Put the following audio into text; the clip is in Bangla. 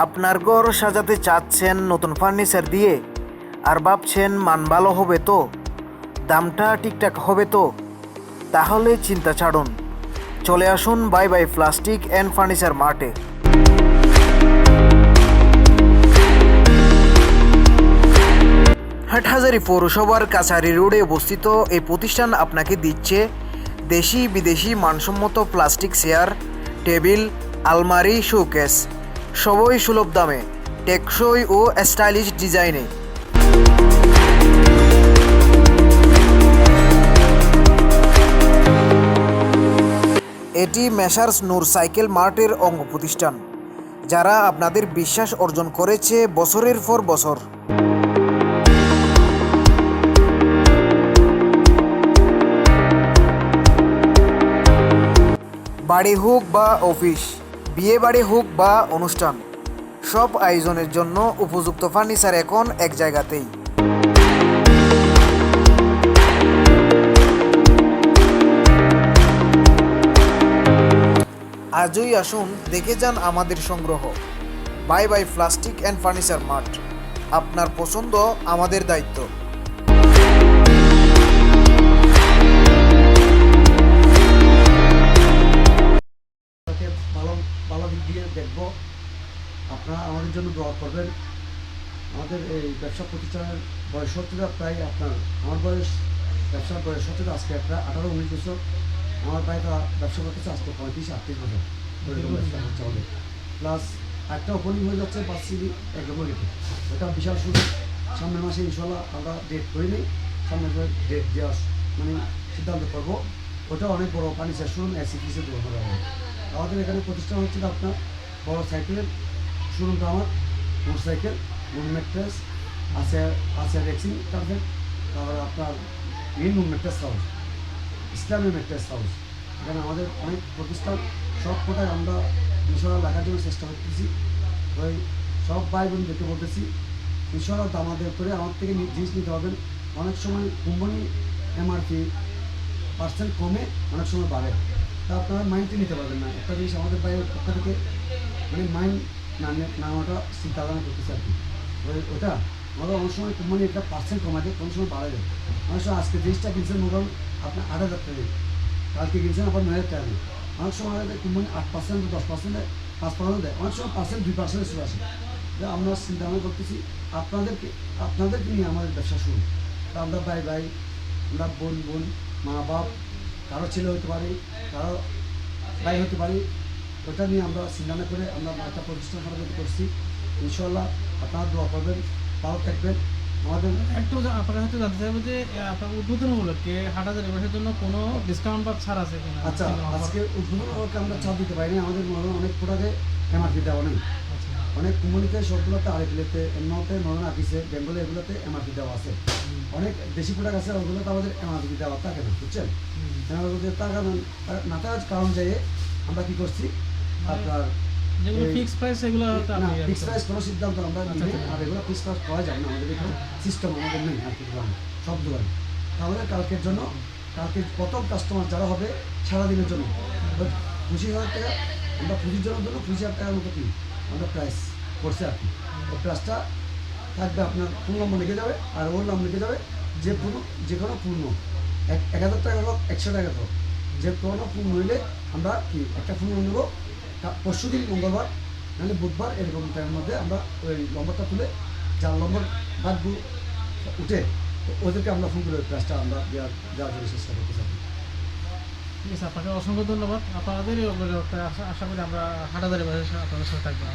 আপনার ঘর সাজাতে চাচ্ছেন নতুন ফার্নিচার দিয়ে, আর ভাবছেন মান ভালো হবে তো, দামটা ঠিকঠাক হবে তো, তাহলে চিন্তা ছাড়ুন, চলে আসুন buy buy plastic and furniture মার্টে। হাটহাজারী পৌরসভার কাছারি রোডে অবস্থিত এই প্রতিষ্ঠান আপনাকে দিচ্ছে দেশি বিদেশি মানসম্মত প্লাস্টিক চেয়ার, টেবিল, আলমারি, শোকেস, সবই সুলভ দামে, টেকসই ও স্টাইলিশ ডিজাইনে। এটি মেসার্স নূর সাইকেল মার্টের অঙ্গ প্রতিষ্ঠান, যারা আপনাদের বিশ্বাস অর্জন করেছে বছরের পর বছর। বাড়ি হোক বা অফিস, বিয়ে বাড়ি হোক বা অনুষ্ঠান, সব আয়োজনের জন্য উপযুক্ত ফার্নিচার এখন এক জায়গাতেই। আজই আসুন, দেখে যান আমাদের সংগ্রহ। By buy plastic and furniture mart, আপনার পছন্দ আমাদের দায়িত্ব। ভালো ভালো দিক দিয়ে দেখবো, আপনারা আমাদের জন্য দোয়া করবেন। আমাদের এই ব্যবসা প্রতিষ্ঠানের বয়স হচ্ছে প্রায় আমার ব্যবসার বয়স হচ্ছে আজকে প্রায় 18-19 বছর। আমার প্রায় ব্যবসা করতেছে আজকে 35-38 বছর ব্যবসা হচ্ছে আমাদের। প্লাস একটা ওপেনিং হয়ে যাচ্ছে পাঁচশিলি একদমরিতে, এটা বিশাল সুযোগ। সামনের মাসে ইনশাল্লাহ আমরা ডেট করি নেই, সামনের মাসে ডেট দেওয়ার সিদ্ধান্ত করবো। ওটা অনেক বড় ফার্নিচার শোরুম এসিপিসে দোকান করা হবে। আমাদের এখানে প্রতিষ্ঠান হচ্ছে আপনার বড় সাইকেলের শোরুমটা আমার মোটর সাইকেল, মুন ম্যাট্রেস আছে রেক্সিং কার্পেট, তারপরে আপনার মেন মুন ম্যাট্রেস হাউস, ইসলামী ম্যাট্রেস হাউস। এখানে আমাদের অনেক প্রতিষ্ঠান, সব কোটায় আমরা ইনশাল্লাহ লেখার জন্য চেষ্টা করতেছি। ওই সব ভাই বোনদেরকে বলতেছি ইনশাল্লাহ আমাদের করে আমার থেকে জিনিস নিতে পারবেন। অনেক সময় কোম্পানি এমআরপি পার্সেন্ট কমে, অনেক সময় বাড়ে, তা আপনারা মাইন্ডে নিতে পারবেন না। একটা জিনিস আমাদের বাইরের পক্ষ থেকে মানে মাইন্ড নামাটা চিন্তাধারণা করতেছে আর কি। ওটা আমাদের অনেক সময় কোম্পানি একটা পার্সেন্ট কমা দেয়, কোনো সময় বাড়ায় দেয়। অনেক সময় আজকে জিনিসটা কিনছেন মোটামুটি আপনার 8,000 টাকা, কালকে কিনছেন আপনার 9,000 টাকা নেই। অনেক সময় কোম্পানি 8%, 10%, 5% দেয়, অনেক সময় 2% চলে আসে। আমরা চিন্তা ভাবনা করতেছি আপনাদেরকে নিয়ে আমাদের ব্যবসা শুরু। তা আমরা ভাই, আমরা বোন, মা বাপ, কারো ছেলে হতে পারে, কারো ভাই হতে পারে, ওটা নিয়ে আমরা চিন্তা করে আমরা একটা প্রতিষ্ঠান করছি। ইনশাল্লাহ আপনারা দোয়া করবেন, ভালো থাকবেন। আমাদের একটু আপনার হয়তো জানতে চাইবো যে আপনার উদ্বোধন উপলক্ষে হাটহাজারী ব্যবসার জন্য কোনো ডিসকাউন্ট বা ছাড় আছে কিনা? আচ্ছা, আজকে উদ্বোধন উপলক্ষে আমরা ছাড় দিতে পারিনি। আমাদের অনেক প্রোডাক্টে এমআরপি দেওয়া নেই। অনেক কোম্পানিতে সবগুলোতে আরেকগুলোতে এমনতে নরন আপিসে বেঙ্গলে এগুলোতে এমআরপি দেওয়া আছে। অনেক দেশি প্রোডাক্ট আছে, ওগুলোতে আমাদের এমআরপি দেওয়া থাকে না, বুঝছেন? টাকা না থাকার কারণ যাই আমরা কি করছি, আপনার যেগুলো ফিক্স প্রাইস সেগুলো না, ফিক্স প্রাইস কোনো সিদ্ধান্ত আমরা নিই না। আর এগুলো ফিক্স প্রাইস পাওয়া যায় না, আমাদের এখানে সিস্টেম আমাদের নেই আর কি দোকানে, সব দোকানে। তাহলে কালকের জন্য, কালকে প্রথম কাস্টমার যারা হবে সারাদিনের জন্য 25,000 টাকা আমরা 25 জনের জন্য 25,000 টাকার মতো কিনি আমরা প্রাইস করছি আর কি। ওই প্রাইসটা থাকবে আপনার ফোন নম্বর লিখে যাবে, আর ওর নাম লিখে যাবে। যে কোনো পূর্ণ 1,000 টাকা হোক 100 টাকা হোক, যে কোনো পূর্ণ হইলে আমরা কি একটা পূর্ণ নেবো পরশুদিন মঙ্গলবার নাহলে বুধবার, এরকম টাইমের মধ্যে আমরা ওই নম্বরটা তুলে যার নম্বর বাদবু উঠে ওদেরকে আমরা ফোন করে প্রাইসটা আমরা দেওয়ার জন্য চেষ্টা করতে চাই। ঠিক আছে, আপনাকে অসংখ্য ধন্যবাদ। আপনাদের আশা করি আমরা হাটহাজারী ব্যবসা আপনাদের সাথে থাকবো।